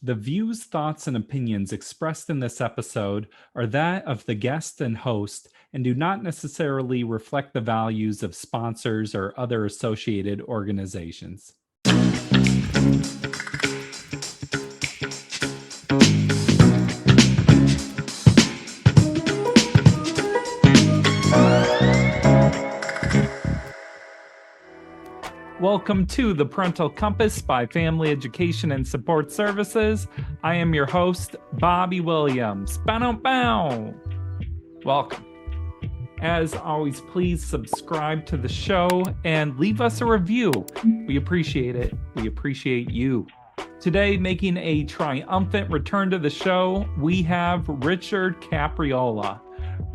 The views, thoughts, and opinions expressed in this episode are that of the guest and host and do not necessarily reflect the values of sponsors or other associated organizations. Welcome to the Parental Compass by Family Education and Support Services. I am your host, Bobby Williams. Bow. Welcome. As always, please subscribe to the show and leave us a review. We appreciate it. We appreciate you. Today, making a triumphant return to the show, we have Richard Capriola.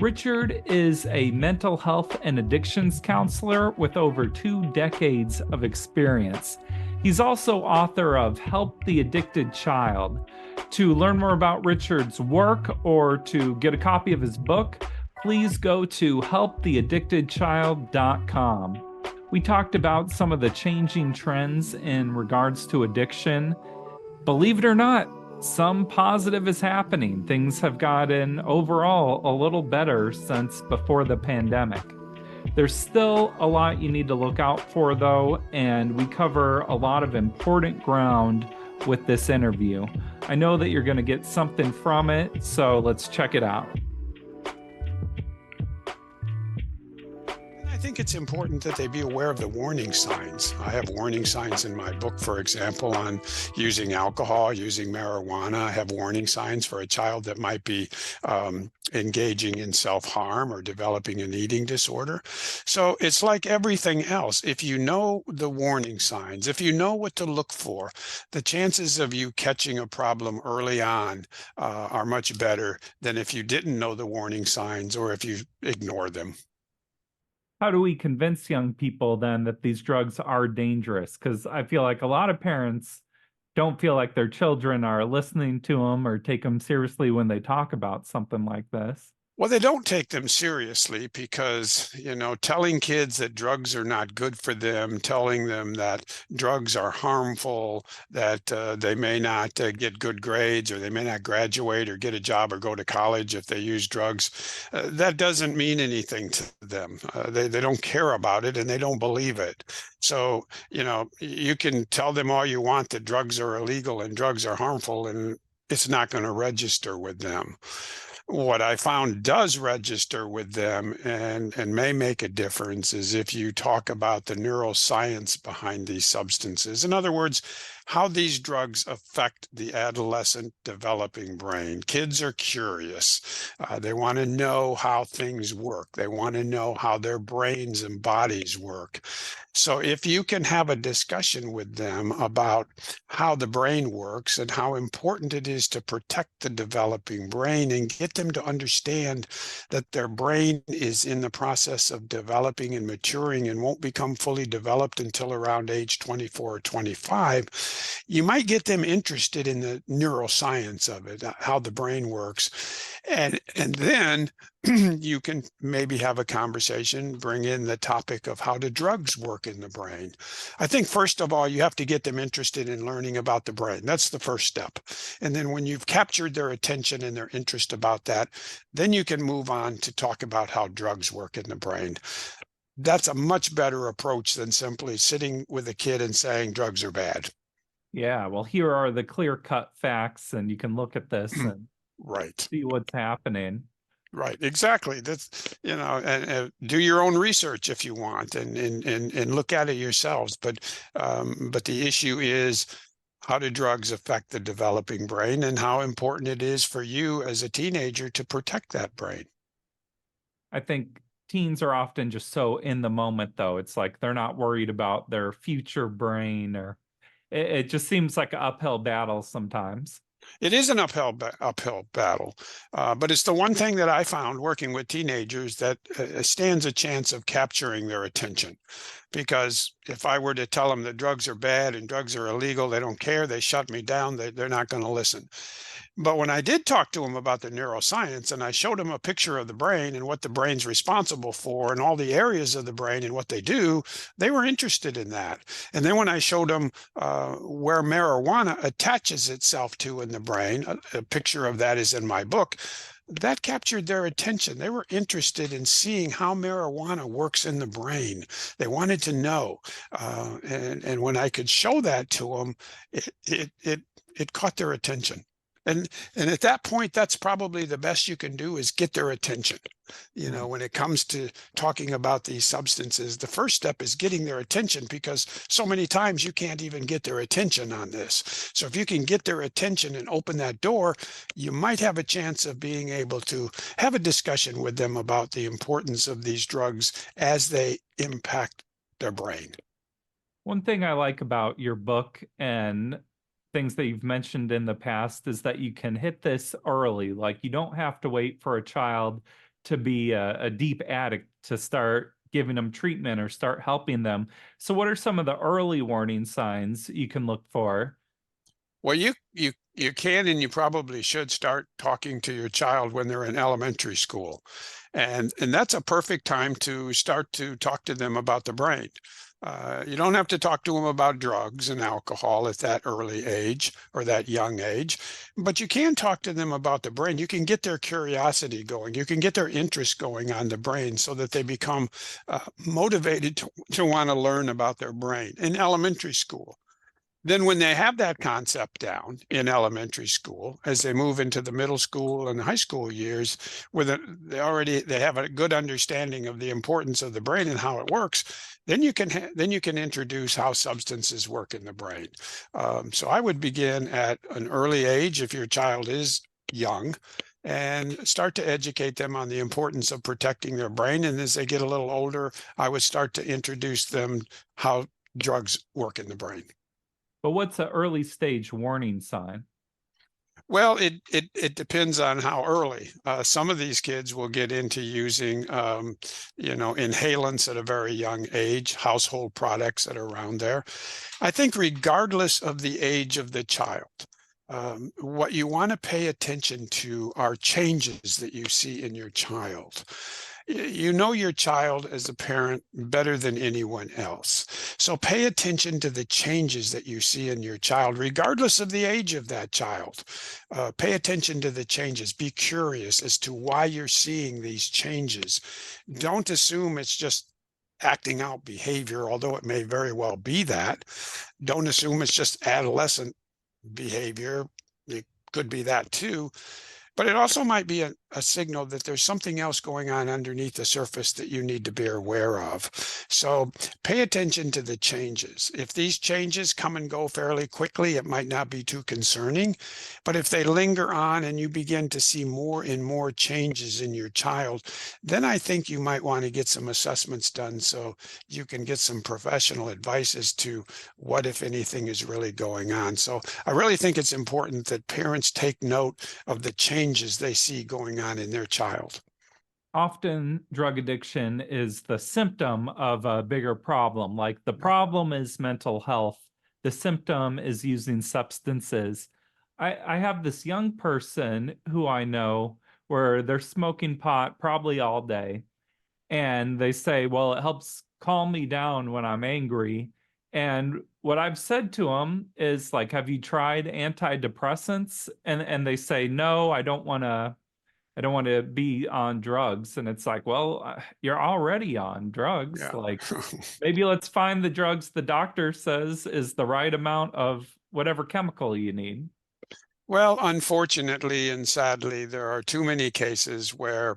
Richard is a mental health and addictions counselor with over 2 decades of experience. He's also author of Help the Addicted Child. To learn more about Richard's work or to get a copy of his book, please go to helptheaddictedchild.com. We talked about some of the changing trends in regards to addiction. Believe it or not, some positive is happening. Things have gotten overall a little better since before the pandemic. There's still a lot you need to look out for, though, and we cover a lot of important ground with this interview. I know that you're going to get something from it, so let's check it out. I think it's important that they be aware of the warning signs. I have warning signs in my book, for example, on using alcohol, using marijuana. I have warning signs for a child that might be engaging in self-harm or developing an eating disorder. So it's like everything else. If you know the warning signs, if you know what to look for, the chances of you catching a problem early on are much better than if you didn't know the warning signs or if you ignore them. How do we convince young people then that these drugs are dangerous? Because I feel like a lot of parents don't feel like their children are listening to them or take them seriously when they talk about something like this. Well, they don't take them seriously because, telling kids that drugs are not good for them, telling them that drugs are harmful, that they may not get good grades or they may not graduate or get a job or go to college if they use drugs, that doesn't mean anything to them. They don't care about it and they don't believe it. So, you can tell them all you want that drugs are illegal and drugs are harmful, and it's not going to register with them. What I found does register with them and may make a difference is if you talk about the neuroscience behind these substances. In other words, how these drugs affect the adolescent developing brain. Kids are curious. They want to know how things work. They want to know how their brains and bodies work. So if you can have a discussion with them about how the brain works and how important it is to protect the developing brain and get them to understand that their brain is in the process of developing and maturing and won't become fully developed until around age 24 or 25, you might get them interested in the neuroscience of it, how the brain works. And then you can maybe have a conversation, bring in the topic of how do drugs work in the brain. I think, first of all, you have to get them interested in learning about the brain. That's the first step. And then when you've captured their attention and their interest about that, then you can move on to talk about how drugs work in the brain. That's a much better approach than simply sitting with a kid and saying drugs are bad. Yeah, well, here are the clear-cut facts, and you can look at this and Right. see what's happening. Right, exactly. That's, and do your own research if you want, and look at it yourselves. But the issue is, how do drugs affect the developing brain, and how important it is for you as a teenager to protect that brain. I think teens are often just so in the moment, though. It's like they're not worried about their future brain, or it just seems like an uphill battle sometimes. It is an uphill battle, but it's the one thing that I found working with teenagers that stands a chance of capturing their attention. Because if I were to tell them that drugs are bad and drugs are illegal, they don't care, they shut me down, they're not going to listen. But when I did talk to them about the neuroscience and I showed them a picture of the brain and what the brain's responsible for and all the areas of the brain and what they do, they were interested in that. And then when I showed them where marijuana attaches itself to in the brain, a picture of that is in my book, that captured their attention. They were interested in seeing how marijuana works in the brain. They wanted to know, and when I could show that to them, it caught their attention. And and at that point, that's probably the best you can do is get their attention. You know, Right. when it comes to talking about these substances, the first step is getting their attention because so many times you can't even get their attention on this. So if you can get their attention and open that door, you might have a chance of being able to have a discussion with them about the importance of these drugs as they impact their brain. One thing I like about your book and things that you've mentioned in the past is that you can hit this early. Like you don't have to wait for a child to be a deep addict to start giving them treatment or start helping them. So, what are some of the early warning signs you can look for? Well, you can and you probably should start talking to your child when they're in elementary school. And that's a perfect time to start to talk to them about the brain. You don't have to talk to them about drugs and alcohol at that early age or that young age, but you can talk to them about the brain. You can get their curiosity going. You can get their interest going on the brain so that they become motivated to want to learn about their brain in elementary school. Then when they have that concept down in elementary school, as they move into the middle school and high school years, they have a good understanding of the importance of the brain and how it works, then you can introduce how substances work in the brain. So I would begin at an early age if your child is young and start to educate them on the importance of protecting their brain. And as they get a little older, I would start to introduce them how drugs work in the brain. But what's an early stage warning sign? Well, it depends on how early. Some of these kids will get into using, inhalants at a very young age, household products that are around there. I think regardless of the age of the child, what you want to pay attention to are changes that you see in your child. You know your child as a parent better than anyone else. So pay attention to the changes that you see in your child, regardless of the age of that child. Pay attention to the changes. Be curious as to why you're seeing these changes. Don't assume it's just acting out behavior, although it may very well be that. Don't assume it's just adolescent behavior. It could be that too. But it also might be a signal that there's something else going on underneath the surface that you need to be aware of. So pay attention to the changes. If these changes come and go fairly quickly, it might not be too concerning. But if they linger on and you begin to see more and more changes in your child, then I think you might want to get some assessments done so you can get some professional advice as to what, if anything, is really going on. So I really think it's important that parents take note of the changes they see going on in their child. Often drug addiction is the symptom of a bigger problem. Like the problem is mental health, the symptom is using substances. I have this young person who I know where they're smoking pot probably all day, and they say, well, it helps calm me down when I'm angry. And what I've said to them is like, have you tried antidepressants? And they say, no, I don't want to be on drugs. And it's like, well, you're already on drugs. Yeah. Like, maybe let's find the drugs the doctor says is the right amount of whatever chemical you need. Well, unfortunately and sadly, there are too many cases where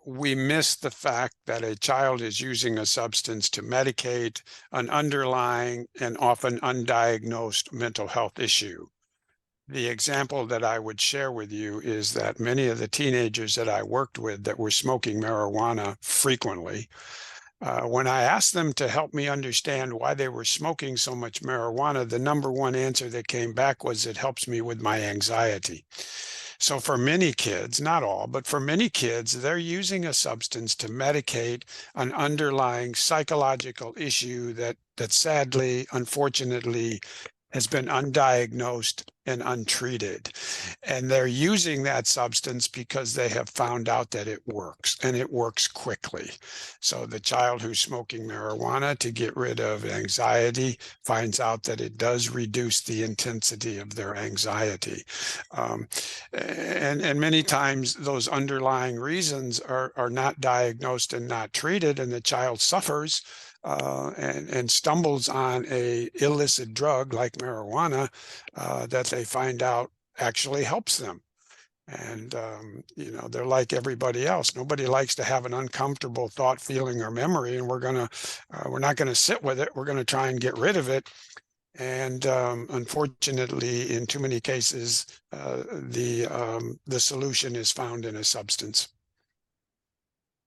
we miss the fact that a child is using a substance to medicate an underlying and often undiagnosed mental health issue. The example that I would share with you is that many of the teenagers that I worked with that were smoking marijuana frequently, when I asked them to help me understand why they were smoking so much marijuana, the number one answer that came back was it helps me with my anxiety. So for many kids, not all, but for many kids, they're using a substance to medicate an underlying psychological issue that sadly, unfortunately, has been undiagnosed and untreated. And they're using that substance because they have found out that it works and it works quickly. So the child who's smoking marijuana to get rid of anxiety finds out that it does reduce the intensity of their anxiety. Um, and many times those underlying reasons are not diagnosed and not treated, and the child suffers and stumbles on a illicit drug like marijuana that they find out actually helps them. And they're like everybody else. Nobody likes to have an uncomfortable thought, feeling, or memory, and we're not gonna sit with it. We're gonna try and get rid of it. And unfortunately, in too many cases, the solution is found in a substance.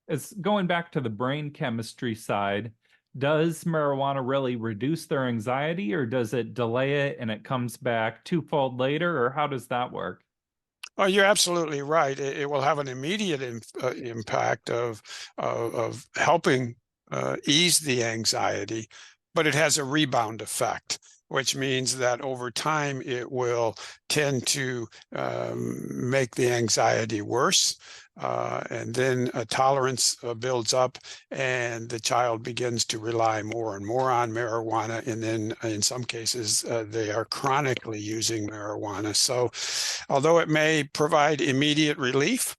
It's going back to the brain chemistry side. Does marijuana really reduce their anxiety, or does it delay it and it comes back twofold later, or how does that work? Oh, you're absolutely right. It will have an immediate impact of helping ease the anxiety, but it has a rebound effect, which means that over time it will tend to make the anxiety worse. And then a tolerance builds up, and the child begins to rely more and more on marijuana. And then in some cases, they are chronically using marijuana. So, although it may provide immediate relief,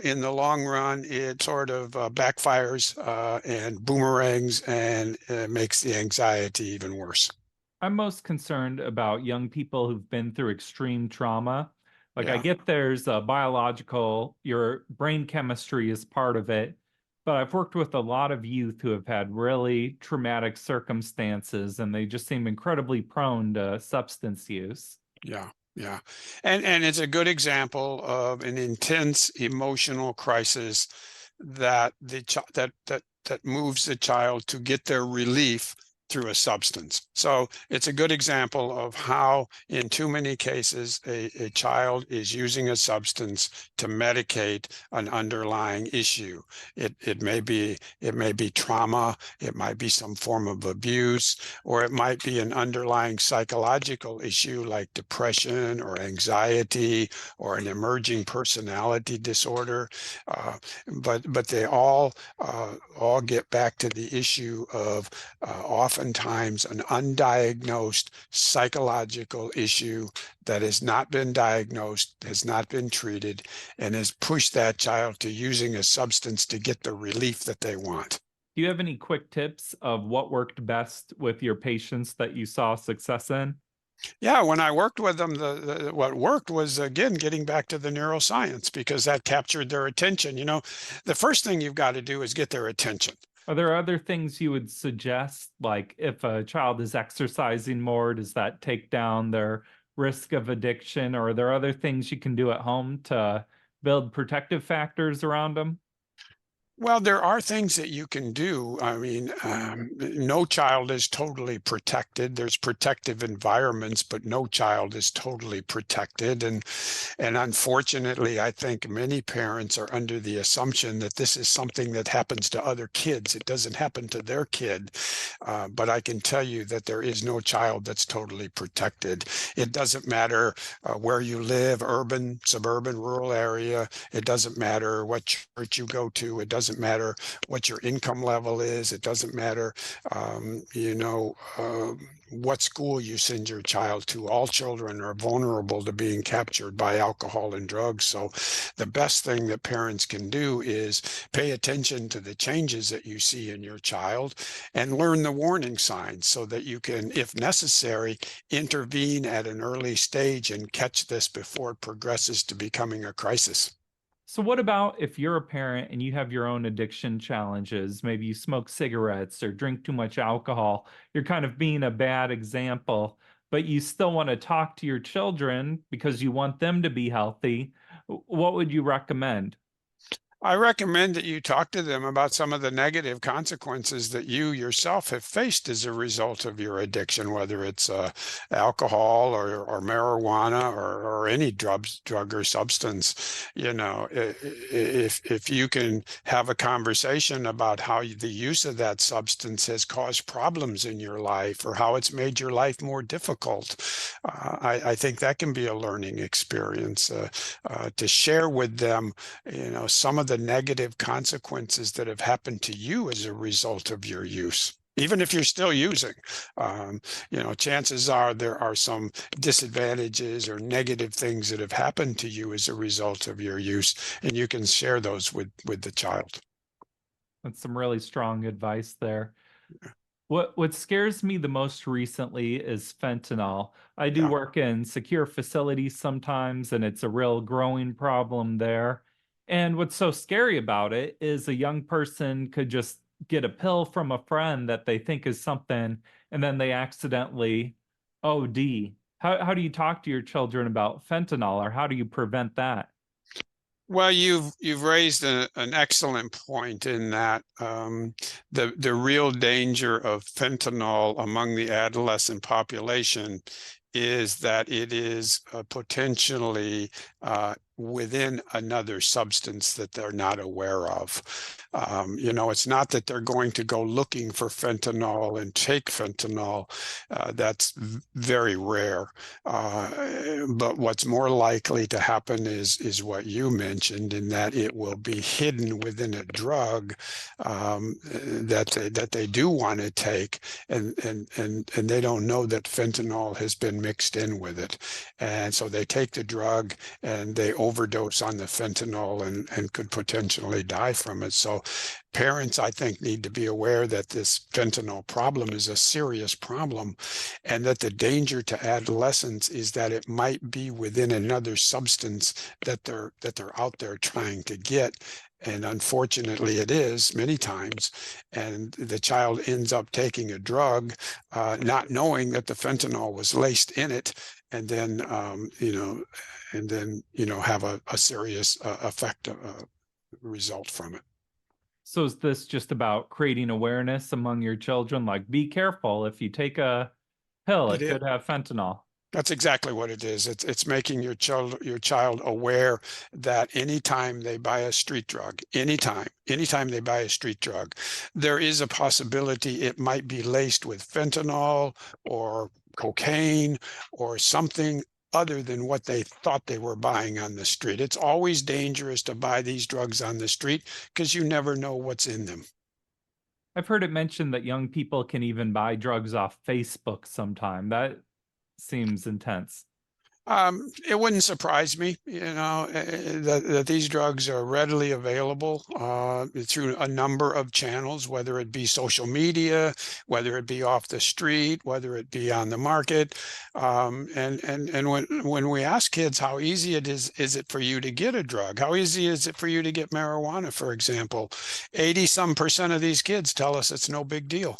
in the long run, it sort of backfires and boomerangs and makes the anxiety even worse. I'm most concerned about young people who've been through extreme trauma. Like, I Yeah. get there's a biological, your brain chemistry is part of it, but I've worked with a lot of youth who have had really traumatic circumstances and they just seem incredibly prone to substance use. Yeah, yeah. And it's a good example of an intense emotional crisis that that moves the child to get their relief through a substance. So it's a good example of how, in too many cases, a child is using a substance to medicate an underlying issue. It may be trauma, it might be some form of abuse, or it might be an underlying psychological issue like depression or anxiety or an emerging personality disorder. Uh, but they all get back to the issue of oftentimes an undiagnosed psychological issue that has not been diagnosed, has not been treated, and has pushed that child to using a substance to get the relief that they want. Do you have any quick tips of what worked best with your patients that you saw success in? Yeah, when I worked with them, what worked was, again, getting back to the neuroscience because that captured their attention. The first thing you've got to do is get their attention. Are there other things you would suggest? Like if a child is exercising more, does that take down their risk of addiction? Or are there other things you can do at home to build protective factors around them? Well, there are things that you can do. I mean, no child is totally protected. There's protective environments, but no child is totally protected. And unfortunately, I think many parents are under the assumption that this is something that happens to other kids. It doesn't happen to their kid. But I can tell you that there is no child that's totally protected. It doesn't matter where you live, urban, suburban, rural area. It doesn't matter what church you go to. It doesn't matter what your income level is. It doesn't matter, what school you send your child to. All children are vulnerable to being captured by alcohol and drugs. So the best thing that parents can do is pay attention to the changes that you see in your child and learn the warning signs so that you can, if necessary, intervene at an early stage and catch this before it progresses to becoming a crisis. So, what about if you're a parent and you have your own addiction challenges? Maybe you smoke cigarettes or drink too much alcohol. You're kind of being a bad example, but you still want to talk to your children because you want them to be healthy. What would you recommend? I recommend that you talk to them about some of the negative consequences that you yourself have faced as a result of your addiction, whether it's alcohol or marijuana or any drug or substance. If you can have a conversation about how the use of that substance has caused problems in your life or how it's made your life more difficult, I think that can be a learning experience to share with them some of the negative consequences that have happened to you as a result of your use. Even if you're still using, chances are there are some disadvantages or negative things that have happened to you as a result of your use, and you can share those with the child. That's some really strong advice there. What scares me the most recently is fentanyl. I do Yeah. work in secure facilities sometimes, and it's a real growing problem there. And what's so scary about it is a young person could just get a pill from a friend that they think is something, and then they accidentally OD. How do you talk to your children about fentanyl, or how do you prevent that? Well, you've raised an excellent point in that the real danger of fentanyl among the adolescent population is that it is potentially within another substance that they're not aware of. It's not that they're going to go looking for fentanyl and take fentanyl. That's very rare. But what's more likely to happen is what you mentioned, in that it will be hidden within a drug that they do want to take, and they don't know that fentanyl has been mixed in with it, and so they take the drug and they overdose on the fentanyl and could potentially die from it. So parents, I think, need to be aware that this fentanyl problem is a serious problem, and that the danger to adolescents is that it might be within another substance that they're out there trying to get. And unfortunately, it is many times. And the child ends up taking a drug, not knowing that the fentanyl was laced in it, and then, have a serious effect, result from it. So is this just about creating awareness among your children? Like, be careful if you take a pill, It it is. could have fentanyl. That's exactly what it is. It's making your child aware that anytime they buy a street drug, anytime they buy a street drug, there is a possibility it might be laced with fentanyl or cocaine or something other than what they thought they were buying on the street. It's always dangerous to buy these drugs on the street because you never know what's in them. I've heard it mentioned that young people can even buy drugs off Facebook sometime. That seems intense. It wouldn't surprise me, that these drugs are readily available through a number of channels, whether it be social media, whether it be off the street, whether it be on the market. And when we ask kids how easy is it for you to get a drug? How easy is it for you to get marijuana, for example? 80% of these kids tell us it's no big deal.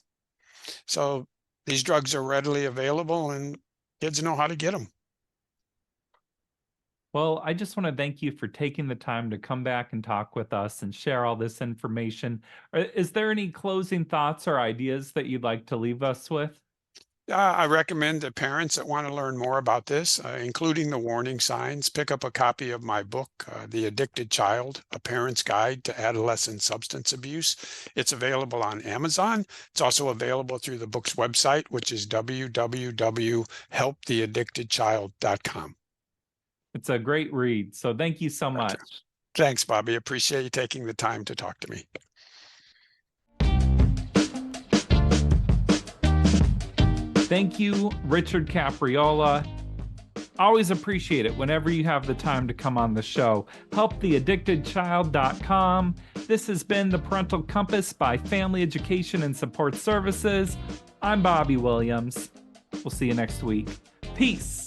So these drugs are readily available, and kids know how to get them. Well, I just want to thank you for taking the time to come back and talk with us and share all this information. Is there any closing thoughts or ideas that you'd like to leave us with? I recommend that parents that want to learn more about this, including the warning signs, pick up a copy of my book, The Addicted Child, A Parent's Guide to Adolescent Substance Abuse. It's available on Amazon. It's also available through the book's website, which is www.helptheaddictedchild.com. It's a great read. So thank you so Okay. much. Thanks, Bobby. Appreciate you taking the time to talk to me. Thank you, Richard Capriola. Always appreciate it whenever you have the time to come on the show. HelpTheAddictedChild.com. This has been The Parental Compass by Family Education and Support Services. I'm Bobby Williams. We'll see you next week. Peace.